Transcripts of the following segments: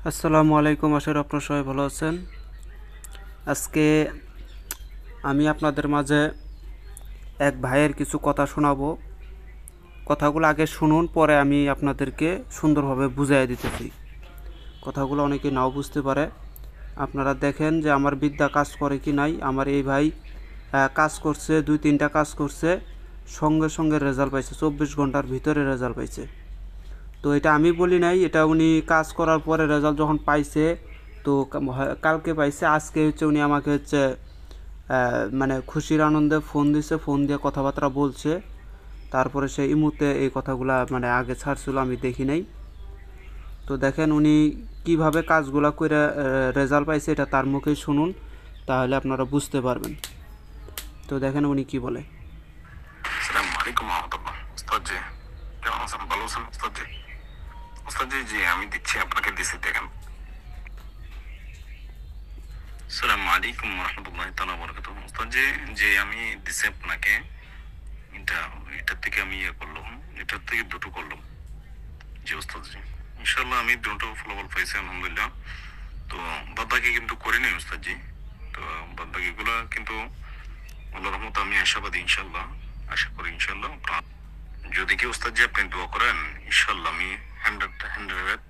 আসসালামু আলাইকুম, আশা করি আপনারা সবাই ভালো আছেন। আজকে আমি আপনাদের মাঝে এক ভাইয়ের কিছু কথা শোনাবো। কথাগুলো আগে শুনুন, পরে আমি আপনাদেরকে সুন্দরভাবে বুঝিয়ে দিতেছি। কথাগুলো অনেকে নাও বুঝতে পারে। আপনারা দেখেন যে আমার বিদ্যা কাজ করে কি নাই। আমার এই ভাই কাজ করছে, 2-3টা কাজ করছে, সঙ্গে সঙ্গে রেজাল্ট পাইছে, 24 ঘন্টার ভিতরে রেজাল্ট পাইছে। তো এটা আমি বলি নাই, এটা উনি কাজ করার পরে রেজাল্ট যখন পাইছে, তো কালকে পাইছে, আজকে হচ্ছে উনি আমাকে হচ্ছে মানে খুশির আনন্দে ফোন দিছে, ফোন দিয়ে কথাবার্তা বলছে। তারপরে সে ইমুতে এই কথাগুলা মানে আগে ছাড়ছিল, আমি দেখি নাই। তো দেখেন উনি কিভাবে কাজগুলা করে রেজাল্ট পাইছে, এটা তার মুখেই শুনুন, তাহলে আপনারা বুঝতে পারবেন। তো দেখেন উনি কি বলে। আসসালামু আলাইকুম রহমতুল্লাহ। উস্তাদ জি কেমন আছেন? ভালো আছেন উস্তাদ জি? উস্তাদ জি, জি আমি দিচ্ছি, আপনাকে দিচ্ছি, দেখেন। আসসালামু আলাইকুম রহমতুল্লাহ তাআলা বারাকাতুহু। উস্তাদ জি, যে আমি দিচ্ছি আপনাকে, এটা এটার থেকে আমি করলাম, এটার থেকে দুটো করলাম। জি উস্তাদ জি, ইনশাল্লাহ আমি দুটো ফলাফল পাইছি আলহামদুলিল্লাহ। তো বাদ বাকি কিন্তু করিনি উস্তাদ জি। তো বাদ বাকি গুলা কিন্তু আল্লাহর রহমতে আমি আশাবাদী, ইনশাল্লাহ আশা করি ইনশাল্লাহ। যদি কি উস্তাদ জি আপনি দোয়া করেন, ইনশাল্লাহ আমি 100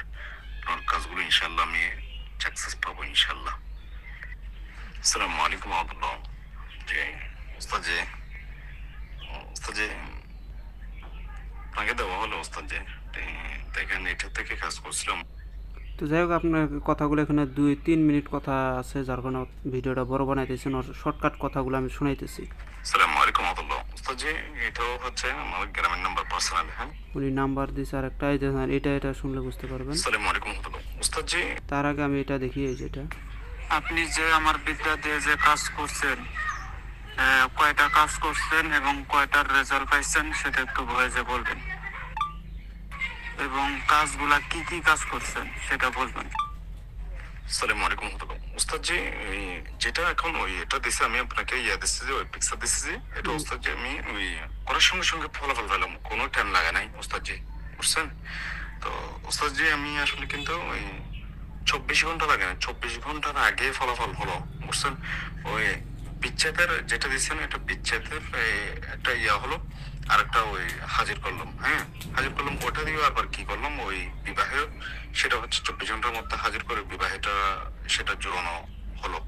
আপনার কাজগুলো ইনশাল্লাহ আমি সাকসেস পাবো ইনশাল্লাহ। আসসালামু আলাইকুম রহমতুল্লাহ। জি উস্তাদ জি, উস্তাদ জি আপনাকে দেওয়া হলো উস্তাদ জি। দেখেন এটা থেকে কাজ করছিলাম। তো যাই হোক, আপনার কথাগুলো এখানে 2-3 মিনিট কথা আছে, যার কারণে ভিডিওটা বড় বানাইতেছেন, শর্টকাট কথাগুলো আমি শোনাইতেছি। আসসালামু আলাইকুম রহমতুল্লাহ। উস্তাদ জি, এটাও হচ্ছে আমার গ্রামের নাম্বার পার্সোনাল। হ্যাঁ, উনি নাম্বার দিছে আর একটা, এই দেখেন, এটা শুনলে বুঝতে পারবেন। আসসালামু আলাইকুম রহমতুল্লাহ। উস্তাদ জি, তার আগে আমি এটা দেখি, এই যেটা আপনি যে আমার বিদ্যা দিয়ে যে কাজ করছেন, কয়টা কাজ করছেন এবং কয়টার রেজাল্ট পাইছেন সেটা একটু ভয়েসে বলবেন, এবং কাজগুলা কি কি কাজ করছেন সেটা বলবেন। আসসালামু আলাইকুম রহমতুল্লাহ। উস্তাদ জি, যেটা এখন ওই এটা দিছে, আমি আপনাকে দিচ্ছি যে ওই পিকচার দিচ্ছি যে এটা উস্তাদ জি, আমি ওই করার সঙ্গে সঙ্গে ফলাফল পেলাম, কোনো টাইম লাগে নাই উস্তাদ জি, বুঝছেন? তো উস্তাদ জি আমি আসলে কিন্তু ওই 24 ঘন্টা লাগে না, 24 ঘন্টার আগে ফলাফল হলো, বুঝছেন? ওই বিচ্ছেদের যেটা দিচ্ছেন, এটা বিচ্ছেদের একটা হলো, আর একটা ওই হাজির করলাম। হ্যাঁ, হাজির করলাম, ওটা দিয়ে আবার কি করলাম, ওই বিবাহে সেটা হচ্ছে 24 ঘন্টার মধ্যে হাজির করে বিবাহটা সেটা জোড়ানো হলো।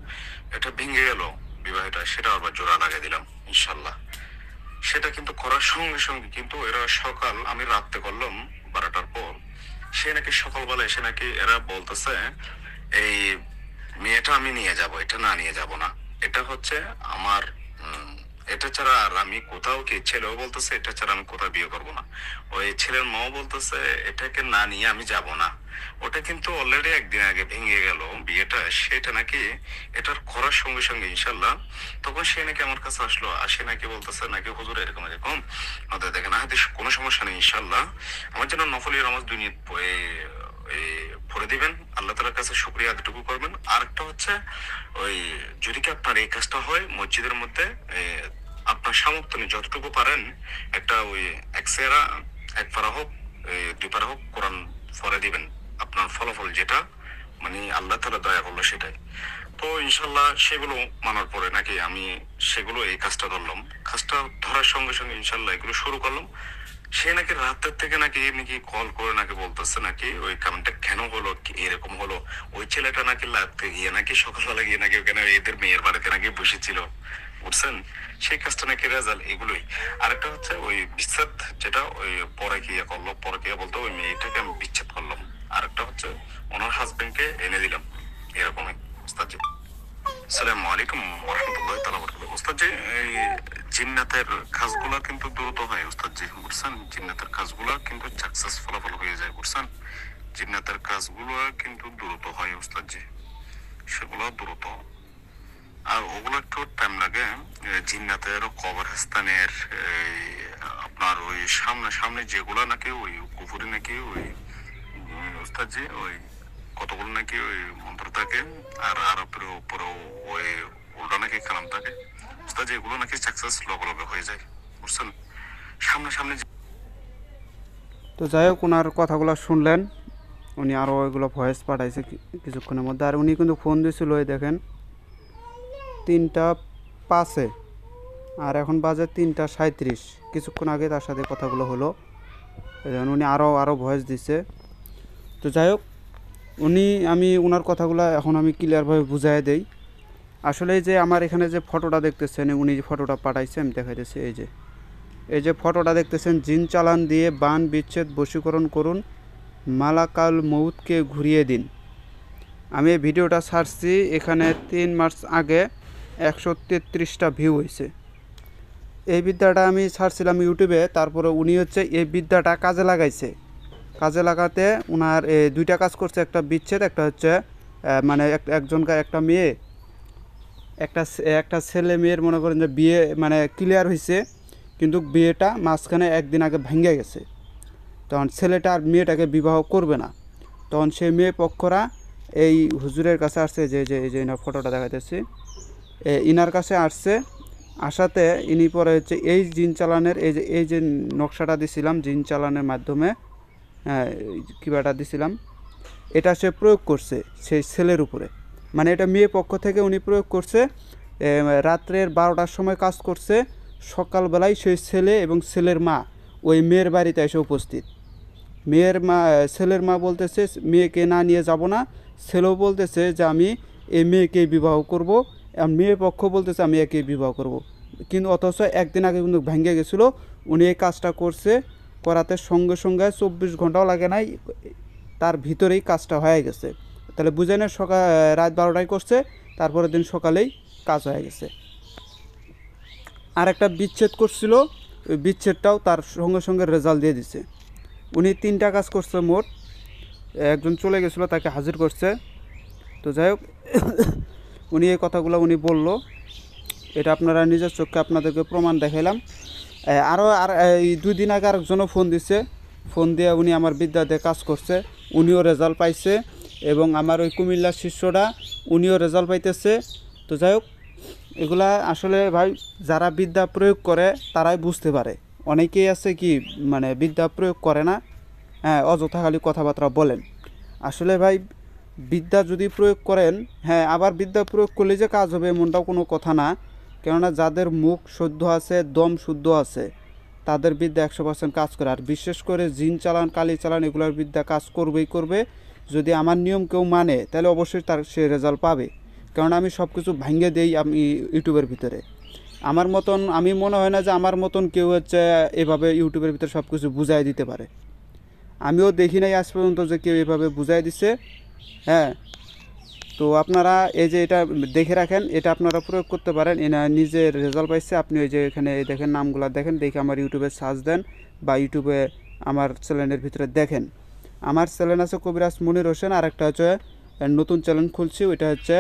এটা ভেঙে গেল বিবাহটা, সেটা আবার জোড়া লাগিয়ে দিলাম ইনশাল্লাহ। সেটা কিন্তু করার সঙ্গে সঙ্গে কিন্তু এরা সকাল, আমি রাত্রে করলাম 12টার পর, সে নাকি সকালবেলা এসে নাকি এরা বলতেছে এই মেয়েটা আমি নিয়ে যাব, এটা না নিয়ে যাব না, এটা হচ্ছে আমার এটা ছাড়া আর আমি কোথাও, কি ছেলেও বলতেছে এটা ছাড়া আমি কোথাও বিয়ে করব না, ওই ছেলের মাও বলতেছে এটাকে না নিয়ে আমি যাব না। ওটা কিন্তু অলরেডি একদিন আগে ভেঙে গেল বিয়েটা, সেটা নাকি এটার করার সঙ্গে সঙ্গে ইনশাল্লাহ তখন সে নাকি আমার কাছে আসলো, আসে নাকি বলতেছে নাকি হুজুর এরকম এরকম, আমাদের দেখেন হাদিস কোনো সমস্যা নেই ইনশাল্লাহ, আমার জন্য নফলি নামাজ দুনিয়া পড়ে দিবেন, আল্লাহ তাআলার কাছে শুকরিয়া এতটুকু করবেন। আর একটা হচ্ছে ওই যদি কি আপনার এই কাজটা হয় মসজিদের মধ্যে, আপনার সামর্থ্য নিয়ে যতটুকু পারেন একটা ওই এক সেরা, এক পারা হোক, 2 পারা হোক, কোরআন পড়ে দিবেন, আপনার ফলাফল যেটা মানে আল্লাহ তাআলা দয়া করলো সেটাই। তো ইনশাল্লাহ সেগুলো মানার পরে নাকি আমি সেগুলো এই কাজটা ধরলাম, কাজটা ধরার সঙ্গে সঙ্গে ইনশাল্লাহ এগুলো শুরু করলাম। সে নাকি রাতের থেকে নাকি নাকি কল করে নাকি বলতেছে নাকি ওই কামটা কেন হলো, কি এরকম হলো, ওই ছেলেটা নাকি লাগতে গিয়ে নাকি সকালবেলা গিয়ে নাকি ওখানে এদের মেয়ের বাড়িতে নাকি বসেছিল, বুঝছেন? সেই কাজটা নাকি রেজাল্ট এগুলোই। আরেকটা হচ্ছে ওই বিচ্ছেদ, যেটা ওই পরে গিয়ে করলো, পরে গিয়ে বলতো ওই মেয়েটাকে আমি বিচ্ছেদ করলাম। আরেকটা হচ্ছে ওনার হাজবেন্ডকে এনে দিলাম, এরকমই উস্তাদ জি। আসসালামু আলাইকুম ওয়া তাআলা বারাকাতুহু। উস্তাদ জি, এই জিন্নাতের কাজগুলা কিন্তু দ্রুত হয় উস্তাদ জি, বুঝছেন? জিন্নাতের কাজগুলা কিন্তু সাকসেস ফলাফল হয়ে যায়, বুঝছেন? জিন্নাতের কাজগুলো কিন্তু দ্রুত হয় উস্তাদ জি, সেগুলো দ্রুত। আর ওগুলো একটু টাইম লাগে। জিন্নাতের কবরস্থানের আপনার ওই সামনে সামনে যেগুলা নাকি ওই কুফুরি নাকি ওই উস্তাদ জি, ওই কতগুলো নাকি ওই মন্ত্র থাকে, আর আরবের উপরেও ওই উল্টা নাকি কালাম থাকে উস্তাদ, এগুলো নাকি সাকসেস লগে লগে হয়ে যায়, বুঝছেন? সামনে সামনে তো যাই হোক, ওনার কথাগুলো শুনলেন। উনি আরও ওইগুলো ভয়েস পাঠাইছে কিছুক্ষণের মধ্যে। আর উনি কিন্তু ফোন দিয়েছিল, এই দেখেন 3:05 আর এখন বাজে 3:37। কিছুক্ষণ আগে তার সাথে কথাগুলো হলো। এই দেখেন উনি আরও ভয়েস দিছে। তো যাই হোক, আমি ওনার কথাগুলো এখন আমি ক্লিয়ারভাবে বুঝাই দেই। আসলে যে আমার এখানে যে ফটোটা দেখতেছেন, উনি যে ফটোটা পাঠাইছে আমি দেখাইতেছি। এই যে ফটোটা দেখতেছেন, জিন চালান দিয়ে বান বিচ্ছেদ বশীকরণ করুন, মালাকাল মউতকে ঘুরিয়ে দিন। আমি এই ভিডিওটা ছাড়ছি, এখানে 3 মার্চ আগে 133টা ভিউ হয়েছে। এই বিদ্যাটা আমি ছাড়ছিলাম ইউটিউবে। তারপরে উনি হচ্ছে এই বিদ্যাটা কাজে লাগাইছে। কাজে লাগাতে ওনার 2টা কাজ করছে, একটা বিচ্ছেদ, একটা হচ্ছে মানে একটা মেয়ে একটা ছেলে মেয়ের মনে করেন যে বিয়ে মানে ক্লিয়ার হয়েছে, কিন্তু বিয়েটা মাঝখানে একদিন আগে ভেঙে গেছে। তখন ছেলেটা আর মেয়েটাকে বিবাহ করবে না। তখন সেই মেয়ে পক্ষরা এই হুজুরের কাছে আসছে, যে ইনার ফটোটা দেখাইতেছি, ইনার কাছে আসছে। আসাতে ইনি পরে হচ্ছে এই জিন চালানের এই যে নকশাটা দিছিলাম, জিন চালানের মাধ্যমে কিবাটা দিছিলাম, এটা সে প্রয়োগ করছে সেই ছেলের উপরে। মানে এটা মেয়ে পক্ষ থেকে উনি প্রয়োগ করছে। রাত্রের 12টার সময় কাজ করছে। সকালবেলায় সেই ছেলে এবং ছেলের মা ওই মেয়ের বাড়িতে এসে উপস্থিত। ছেলের মা বলতেছে মেয়েকে না নিয়ে যাব না। ছেলেও বলতেছে যে আমি এই মেয়েকে বিবাহ করব। মেয়ে পক্ষ বলতেছে আমি একে বিবাহ করব। কিন্তু অথচ একদিন আগে কিন্তু ভেঙে গেছিলো। উনি এই কাজটা করছে, করাতে সঙ্গে সঙ্গে 24 ঘন্টাও লাগে নাই, তার ভিতরেই কাজটা হয়ে গেছে। তাহলে বুঝে না, রাত 12টায় করছে, তারপরের দিন সকালেই কাজ হয়ে গেছে। আর একটা বিচ্ছেদ করছিল, ওই বিচ্ছেদটাও তার সঙ্গে সঙ্গে রেজাল্ট দিয়ে দিছে। উনি 3টা কাজ করছে মোট। একজন চলে গেছিলো, তাকে হাজির করছে। তো যাই হোক, উনি এই কথাগুলো উনি বলল, এটা আপনারা নিজের চোখে আপনাদেরকে প্রমাণ দেখাইলাম। আর এই 2 দিন আগে আরেকজনও ফোন দিছে। ফোন দিয়ে উনি আমার বিদ্যাতে কাজ করছে, উনিও রেজাল্ট পাইছে। এবং আমার ওই কুমিল্লার শিষ্যটা উনিও রেজাল্ট পাইতেছে। তো যাই হোক, এগুলা আসলে ভাই যারা বিদ্যা প্রয়োগ করে তারাই বুঝতে পারে। অনেকেই আছে কি মানে বিদ্যা প্রয়োগ করে না, হ্যাঁ, অযথা খালি কথাবার্তা বলেন। আসলে ভাই বিদ্যা যদি প্রয়োগ করেন, হ্যাঁ, আবার বিদ্যা প্রয়োগ করলে যে কাজ হবে এমনটাও কোনো কথা না। কেননা যাদের মুখ শুদ্ধ আছে, দম শুদ্ধ আছে, তাদের বিদ্যা 100% কাজ করে। আর বিশেষ করে জিন চালান, কালি চালান, এগুলোর বিদ্যা কাজ করবেই করবে। যদি আমার নিয়ম কেউ মানে তাহলে অবশ্যই সে রেজাল্ট পাবে। কারণ আমি সব কিছু ভাঙিয়ে দেই আমি ইউটিউবের ভিতরে। আমার মতন আমি মনে হয় না যে আমার মতন কেউ হচ্ছে এভাবে ইউটিউবের ভিতরে সব কিছু বুঝাই দিতে পারে। আমিও দেখি নাই আজ পর্যন্ত যে কেউ এভাবে বুঝাই দিছে। হ্যাঁ, তো আপনারা এই যে এটা দেখে রাখেন, এটা আপনারা প্রয়োগ করতে পারেন। এনা নিজে রেজাল্ট পাইছে। আপনি ওই যে এখানে দেখেন নামগুলো দেখেন, দেখে আমার ইউটিউবে সার্চ দেন বা ইউটিউবে আমার চ্যানেলের ভিতরে দেখেন। আমার চ্যানেল আছে কবিরাজ মনির হোসেন, আর একটা হচ্ছে নতুন চ্যানেল খুলছি, ওইটা হচ্ছে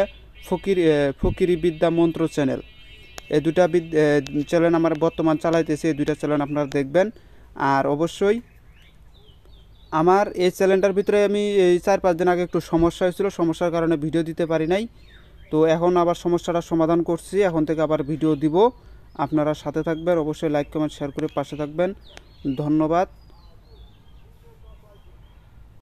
ফকিরি বিদ্যা মন্ত্র চ্যানেল। এই 2টা চ্যানেল আমার বর্তমান চালাইতেছি। এই 2টা চ্যানেল আপনারা দেখবেন। আর অবশ্যই আমার এই চ্যানেলটার ভিতরে আমি এই 4-5 দিন আগে একটু সমস্যা হয়েছিল, সমস্যার কারণে ভিডিও দিতে পারি নাই। তো এখন আবার সমস্যাটা সমাধান করছি, এখন থেকে আবার ভিডিও দিব। আপনারা সাথে থাকবেন, অবশ্যই লাইক কমেন্ট শেয়ার করে পাশে থাকবেন। ধন্যবাদ।